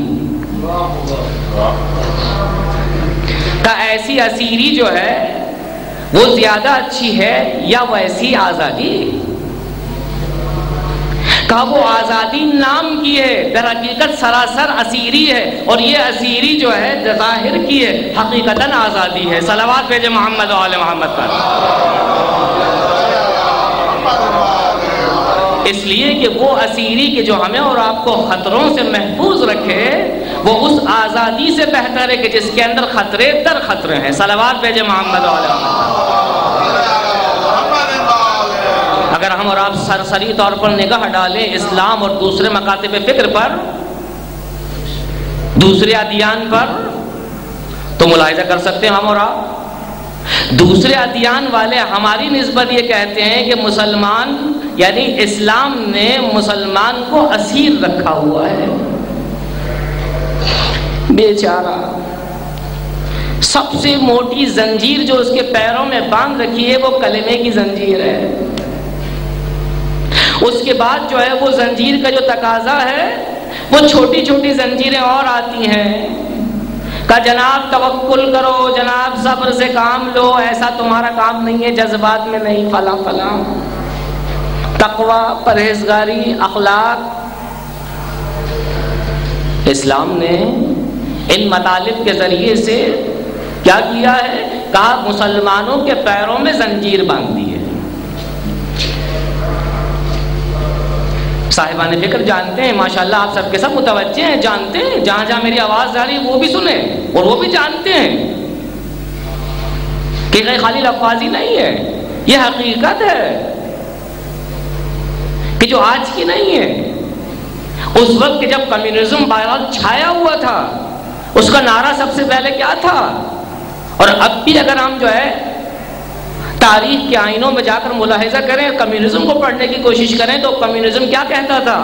کہ ایسی اسیری جو ہے وہ زیادہ اچھی ہے یا ویسی آزادی؟ کہا وہ آزادی نام کی ہے، در حقیقت سراسر اسیری ہے، اور یہ اسیری جو ہے ظاہر کی ہے، حقیقتاً آزادی ہے۔ صلوات بھیجے محمد و آل محمد پر۔ اس لیے کہ وہ اسیری کے جو ہمیں اور آپ کو خطروں سے محفوظ رکھے وہ اس آزادی سے بہتر ہے کہ جس کے اندر خطرے در خطرے ہیں۔ صلوات بھیجے محمد و آل محمد۔ اگر ہم اور آپ سرسری طور پر نگاہ ڈالیں اسلام اور دوسرے مکاتب فکر پر، دوسرے ادیان پر، تو ملاحظہ کر سکتے ہیں ہم اور آپ دوسرے ادیان والے ہماری نسبت یہ کہتے ہیں کہ مسلمان یعنی اسلام نے مسلمان کو اسیر رکھا ہوا ہے، بیچارہ سب سے موٹی زنجیر جو اس کے پیروں میں باندھ رکھی ہے وہ کلمے کی زنجیر ہے، اس کے بعد جو ہے وہ زنجیر کا جو تقاضا ہے وہ چھوٹی چھوٹی زنجیریں اور آتی ہیں، کہ جناب توکل کرو، جناب صبر سے کام لو، ایسا تمہارا کام نہیں ہے، جذبات میں نہیں، فلاں فلاں، تقوی، پرہیزگاری، اخلاق۔ اسلام نے ان مطالب کے ذریعے سے کیا کیا ہے؟ کہا مسلمانوں کے پیروں میں زنجیر باندھ دی ہے۔ صاحبان فکر جانتے ہیں، ماشاءاللہ آپ سب کے سب متوجہ ہیں، جانتے ہیں، جہاں جہاں میری آواز جا رہی ہے وہ بھی سنیں اور وہ بھی جانتے ہیں کہ یہ خالی لفاظی نہیں ہے، یہ حقیقت ہے کہ جو آج کی نہیں ہے۔ اس وقت کہ جب کمیونزم بہرحال چھایا ہوا تھا اس کا نعرہ سب سے پہلے کیا تھا؟ اور اب بھی اگر ہم جو ہے تاریخ کے آئینوں میں جا کر ملاحظہ کریں، کمیونزم کو پڑھنے کی کوشش کریں تو کمیونزم کیا کہتا تھا؟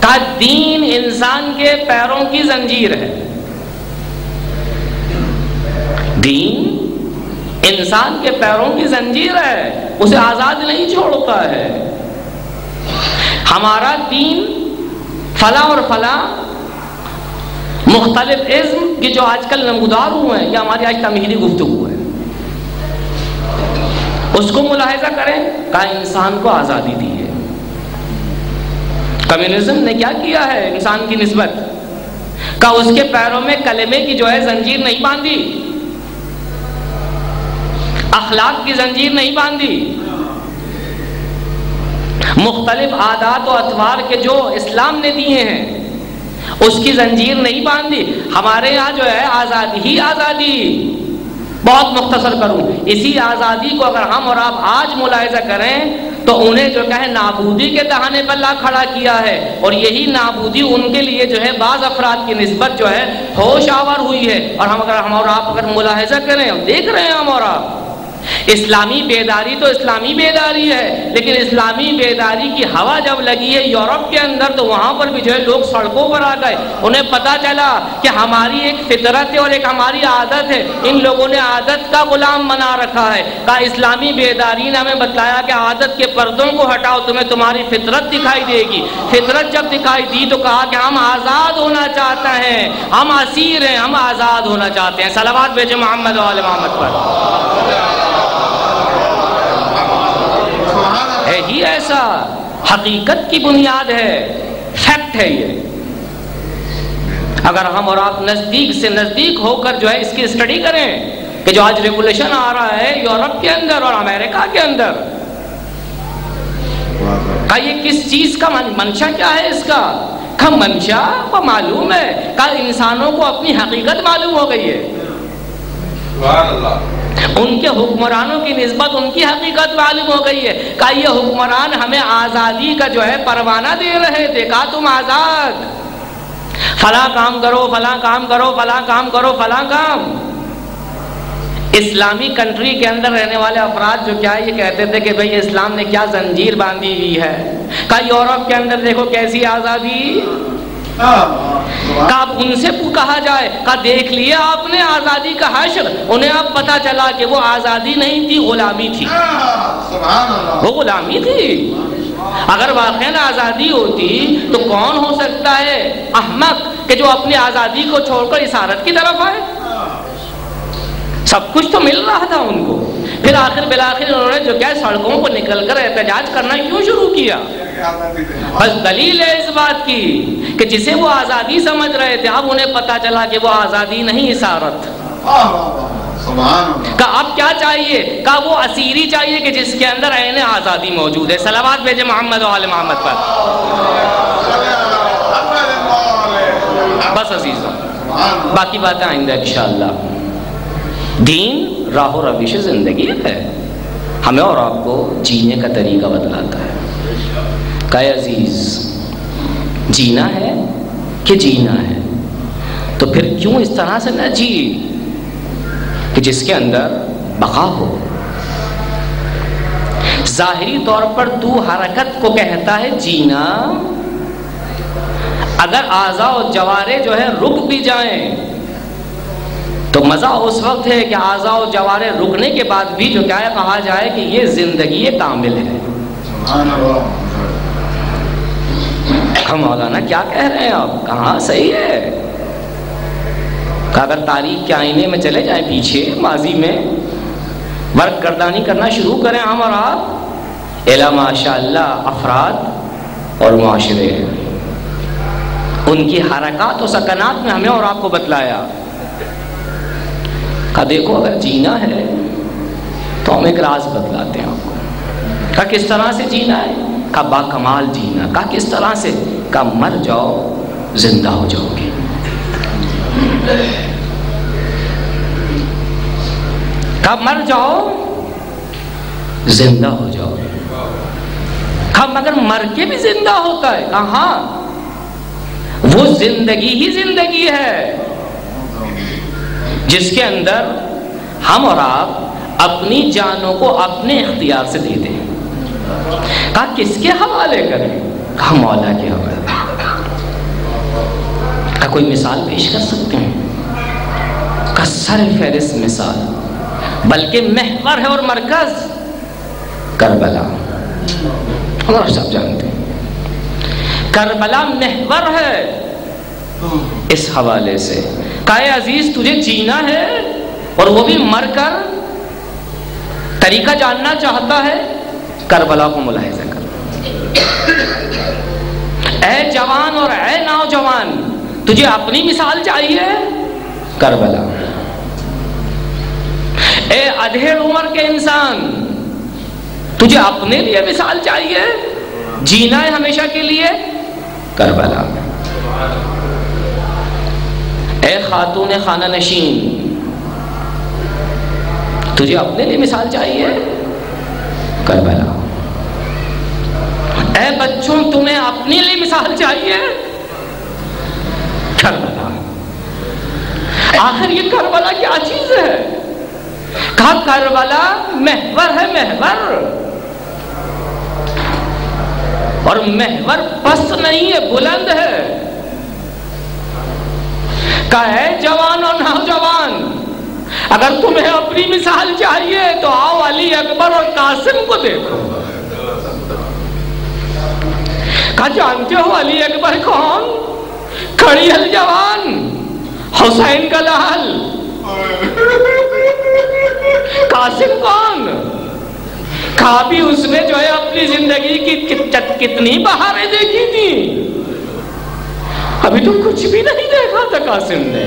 کہا دین انسان کے پیروں کی زنجیر ہے، دین انسان کے پیروں کی زنجیر ہے، اسے آزاد نہیں چھوڑتا ہے۔ ہمارا دین فلاں اور فلاں مختلف ازم کی جو آج کل نمودار ہوئے ہیں، یہ ہماری آج تمہیدی گفتگو ہے، اس کو ملاحظہ کریں، کہا انسان کو آزادی دی ہے۔ کمیونزم نے کیا کیا ہے انسان کی نسبت؟ کہا اس کے پیروں میں کلمے کی جو ہے زنجیر نہیں باندھی، اخلاق کی زنجیر نہیں باندھی، مختلف عادات و اطوار کے جو اسلام نے دیے ہیں اس کی زنجیر نہیں باندھی۔ ہمارے یہاں جو ہے آزادی ہی آزادی، بہت مختصر کروں، اسی آزادی کو اگر ہم اور آپ آج ملاحظہ کریں تو انہیں جو کہ نابودی کے دہانے پر لا کھڑا کیا ہے، اور یہی نابودی ان کے لیے جو ہے بعض افراد کی نسبت جو ہے ہوش آور ہوئی ہے۔ اور ہم اور آپ اگر ملاحظہ کریں، دیکھ رہے ہیں ہم اور آپ، اسلامی بیداری تو اسلامی بیداری ہے، لیکن اسلامی بیداری کی ہوا جب لگی ہے یورپ کے اندر تو وہاں پر بھی جو ہے لوگ سڑکوں پر آ گئے، انہیں پتا چلا کہ ہماری ایک فطرت ہے اور ایک ہماری عادت ہے، ان لوگوں نے عادت کا غلام بنا رکھا ہے۔ کہا اسلامی بیداری نے ہمیں بتلایا کہ عادت کے پردوں کو ہٹاؤ، تمہیں تمہاری فطرت دکھائی دے گی۔ فطرت جب دکھائی دی تو کہا کہ ہم آزاد ہونا چاہتے ہیں، ہم اسیر ہیں، ہم آزاد ہونا چاہتے ہیں۔ صلوات بھیجے محمد و آل محمد پر۔ ہے ہی ایسا، حقیقت کی بنیاد ہے، فیکٹ ہے یہ۔ اگر ہم اور آپ نزدیک سے نزدیک ہو کر جو ہے اس کی اسٹڈی کریں کہ جو آج ریگولیشن آ رہا ہے یورپ کے اندر اور امریکہ کے اندر، کہ یہ کس چیز کا منشا کیا ہے اس کا؟ کہ منشا وہ معلوم ہے، کہ انسانوں کو اپنی حقیقت معلوم ہو گئی ہے، سبحان اللہ، ان کے حکمرانوں کی نسبت ان کی حقیقت معلوم ہو گئی ہے، کہ یہ حکمران ہمیں آزادی کا جو ہے پروانہ دے رہے تھے، کہا تم آزاد، فلاں کام کرو، فلاں کام کرو، فلاں کام کرو، فلاں کام۔ اسلامی کنٹری کے اندر رہنے والے افراد جو کیا یہ کہتے تھے کہ بھئی اسلام نے کیا زنجیر باندھی ہوئی ہے، کہا یورپ کے اندر دیکھو کیسی آزادی، کہ اب ان سے کہا جائے کہ دیکھ لیا آپ نے آزادی کا حشر، انہیں اب پتا چلا کہ وہ آزادی نہیں تھی، غلامی تھی، وہ غلامی تھی۔ اگر واقعاً آزادی ہوتی تو کون ہو سکتا ہے احمق کہ جو اپنی آزادی کو چھوڑ کر اسارت کی طرف آئے؟ سب کچھ تو مل رہا تھا ان کو، پھر آخر بالآخر انہوں نے جو کیا سڑکوں کو نکل کر احتجاج کرنا کیوں شروع کیا؟ بس دلیل ہے اس بات کی کہ جسے وہ آزادی سمجھ رہے تھے اب انہیں پتا چلا کہ وہ آزادی نہیں اسارت۔ کہ اب کیا چاہیے؟ کہ وہ اسیری چاہیے کہ جس کے اندر عین آزادی موجود ہے۔ صلوات بھیجے محمد و آل محمد پر۔ بس عزیزوں، باقی باتیں آئندہ انشاءاللہ۔ دین راہ و روش زندگی ہے، ہمیں اور آپ کو جینے کا طریقہ بتلاتا ہے۔ کہ عزیز جینا ہے کہ جینا ہے تو پھر کیوں اس طرح سے نہ جی کہ جس کے اندر بقا ہو۔ ظاہری طور پر تو حرکت کو کہتا ہے جینا، اگر اعضاء و جوارے جو ہے رک بھی جائیں تو مزہ اس وقت ہے کہ اعضاء و جوارے رکنے کے بعد بھی جو کیا ہے کہا جائے کہ یہ زندگی کامل ہے۔ مولانا کیا کہہ رہے ہیں آپ؟ کہاں صحیح ہے کہ اگر تاریخ کے آئینے میں چلے جائیں پیچھے ماضی میں، ورک گردانی کرنا شروع کریں ہم اور آپ، الا ماشاء اللہ افراد اور معاشرے، ان کی حرکات و سکنات میں ہمیں اور آپ کو بتلایا کہ دیکھو اگر جینا ہے تو ہم ایک راز بتلاتے ہیں آپ کو کہ کس طرح سے جینا ہے، کہ با کمال جینا، کہ کس طرح سے، کہ مر جاؤ زندہ ہو جاؤ گے۔ کہ مر جاؤ زندہ ہو جاؤ گے۔ کہ مگر مر کے بھی زندہ ہوتا ہے، کہ ہاں وہ زندگی ہی زندگی ہے، جس کے اندر ہم اور آپ اپنی جانوں کو اپنے اختیار سے دے دیں. کہا کس کے حوالے کریں؟ کہا مولا کے حوالے. کہا کوئی مثال پیش کر سکتے ہیں؟ کہا سر فہرست مثال بلکہ محور ہے اور مرکز کربلا. ہمارا سب جانتے ہیں کربلا محور ہے. اس حوالے سے کہا اے عزیز تجھے جینا ہے اور وہ بھی مر کر طریقہ جاننا چاہتا ہے، کربلا کو ملاحظہ کر. اے جوان اور اے نوجوان تجھے اپنی مثال چاہیے، کربلا. اے ادھیڑ عمر کے انسان تجھے اپنے لیے مثال چاہیے، جینا ہے ہمیشہ کے لیے، کربلا. اے خاتون خانہ نشین تجھے اپنے لیے مثال چاہیے، کربلا. اے بچوں تمہیں اپنے لیے مثال چاہیے، کربلا. آخر یہ کربلا کیا چیز ہے؟ کہا کربلا محور ہے، محور. اور محور پست نہیں ہے، بلند ہے. کہا ہے جوان اور نوجوان اگر تمہیں اپنی مثال چاہیے تو آؤ علی اکبر اور قاسم کو دیکھو. کہا جانتے ہو علی اکبر کون؟ کھڑی الجوان حسین کا لال. قاسم کون؟ کہا بھی اس نے جو ہے اپنی زندگی کی کتنی بہاریں دیکھی تھی، ابھی تو کچھ بھی نہیں دیکھا تھا قاسم نے.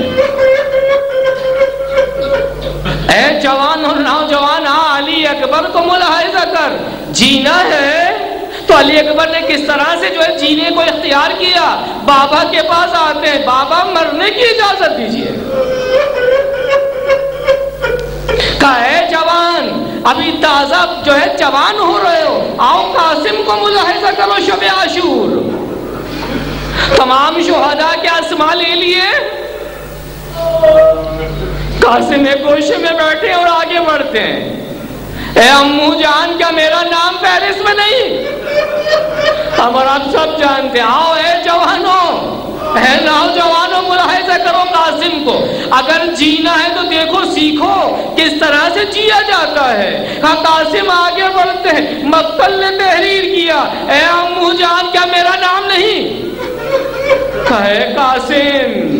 اے جوان اور نوجوان علی اکبر کو ملاحظہ کر. جینا ہے تو علی اکبر نے کس طرح سے جو ہے جینے کو اختیار کیا. بابا کے پاس آتے ہیں، بابا مرنے کی اجازت دیجیے. کہا اے جوان ابھی تازہ جو ہے جوان ہو رہے ہو، آؤ قاسم کو ملاحظہ کرو. شب عاشور تمام شہداء کے اسماء لے لیے. قاسم ایک گوشے میں بیٹھے اور آگے بڑھتے ہیں. اے امو جان کیا میرا نام فہرست میں نہیں؟ ہم اور آپ سب جانتے ہیں. آؤ اے جوانوں، اے نوجوانوں ملاحظہ کرو قاسم کو. اگر جینا ہے تو دیکھو سیکھو کس طرح سے جیا جاتا ہے. قاسم آگے بڑھتے ہیں. مقتل نے تحریر کیا اے امو جان کیا میرا نام نہیں؟ کہے قاسم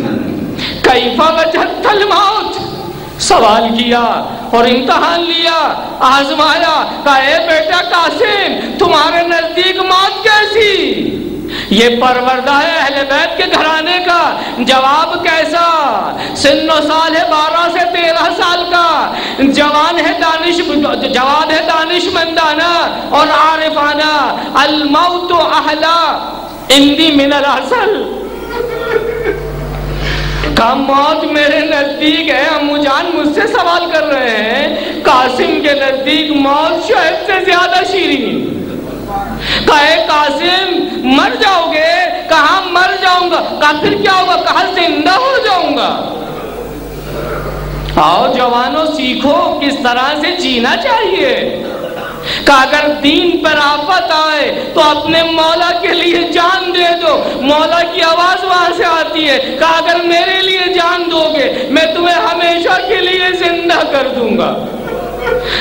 کیف وجدت الموت، سوال کیا اور امتحان لیا، آزمایا. کہے بیٹا قاسم تمہارے نزدیک موت کیسی؟ یہ پروردہ ہے اہل بیت کے گھرانے کا. جواب کیسا؟ سن و سال ہے 12 سے 13 سال کا. جوان ہے جوان ہے دانش مندانہ اور عارفانہ. الموت احلا اندی من الاصل. کہا موت میرے نزدیک ہے. امو جان مجھ سے سوال کر رہے ہیں، قاسم کے نزدیک موت شاید سے زیادہ شیرین. کہا قاسم مر جاؤ گے؟ کہا مر جاؤں گا. کہا پھر کیا ہوگا؟ کہا زندہ ہو جاؤں گا. آؤ جوانوں سیکھو کس طرح سے جینا چاہیے. کہ اگر دین پر آفت آئے تو اپنے مولا کے لیے جان دے دو. مولا کی آواز وہاں سے آتی ہے کہ اگر میرے لیے جان دو گے میں تمہیں ہمیشہ کے لیے زندہ کر دوں گا.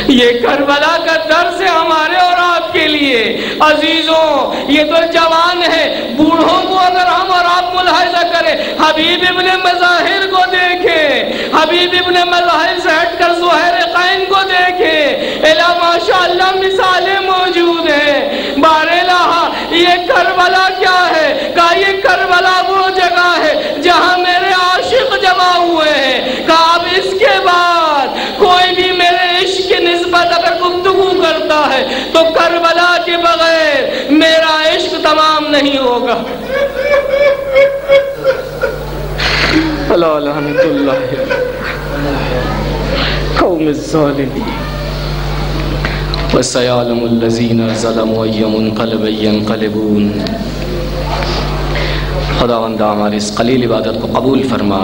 یہ کربلا کا درس ہے ہمارے اور آپ کے لیے. عزیزوں یہ تو جوان ہے، بوڑھوں کو اگر ہم اور آپ ملاحظہ کریں، حبیب ابن مظاہر کو دیکھیں، حبیب ابن مظاہر سے ہٹ کر زہیر قائن کو دیکھیں. الا ماشاءاللہ مثالیں موجود ہیں. باراللہ یہ کربلا کیا ہے؟ کہا یہ کربلا وہ جگہ ہے جہاں میرے عاشق جمع ہوئے ہیں. کہا اب اس کے بعد کوئی بھی میرے عشق کی نسبت اگر گفتگو کرتا ہے تو کربلا کے بغیر میرا عشق تمام نہیں ہوگا. لعنت اللہ قوم الظالمین وسيعلم الذين ظلموا أي منقلب ينقلبون. خداوند ہماری اس قلیل عبادت کو قبول فرما.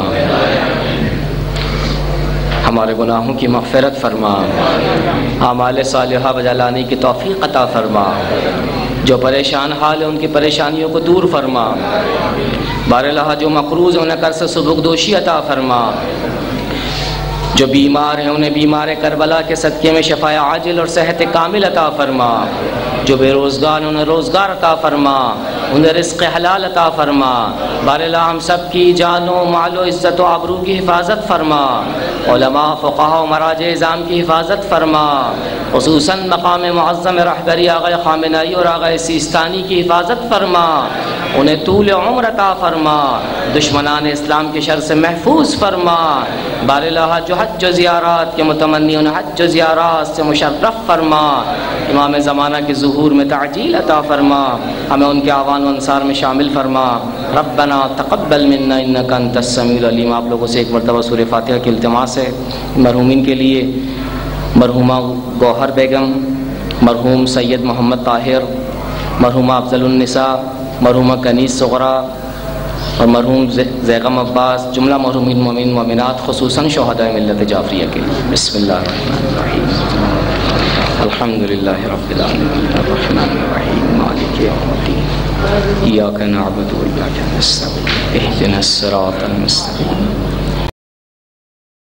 ہمارے گناہوں کی مغفرت فرما، اعمال صالحہ بجا لانے کی توفیق عطا فرما، جو پریشان حال ہیں ان کی پریشانیوں کو دور فرما، بار اللہ جو مقروض ہیں انہیں قرض سے سبکدوشی عطا فرما، جو بیمار ہیں انہیں بیمار کربلا کے صدقے میں شفاء عاجل اور صحت کامل عطا فرما، جو بے روزگار ہیں انہیں روزگار عطا فرما، انہیں رزق حلال عطا فرما، بار اللہ ہم سب کی جان و مال و عزت و آبرو کی حفاظت فرما، علماء فقہاء و مراجع اعظام کی حفاظت فرما، خصوصاً مقام معظم رہبری آغا خامنائی اور آغا سیستانی کی حفاظت فرما، انہیں طول عمر عطا فرما، دشمنان اسلام کے شر سے محفوظ فرما، بار اللہ جو حج و زیارات کے متمنی انہیں حج و زیارات سے مشرف فرما، امام زمانہ کے ظہور میں تعجیل عطا فرما، ہمیں ان کے اعوان و انصار میں شامل فرما۔ ربنا تقبل منا انک انت السمیع العلیم۔ آپ لوگوں سے ایک مرتبہ سورہ فاتحہ کی التماس ہے مرحومین کے لیے، مرحومہ گوہر بیگم، مرحوم سید محمد طاہر، مرحومہ افضل النساء، مرحومہ کنیز صغرا اور مرحوم زیغم عباس، جملہ مرحومین مومنین مومنات، خصوصاً شہداء ملت جعفریہ کے لیے۔ بسم اللہ الرحمن الرحیم، الحمدللہ رب العالمین الرحمن الرحیم مالک یوم الدین، ایاک نعبد و ایاک نستعین، اہدنا الصراط المستقیم۔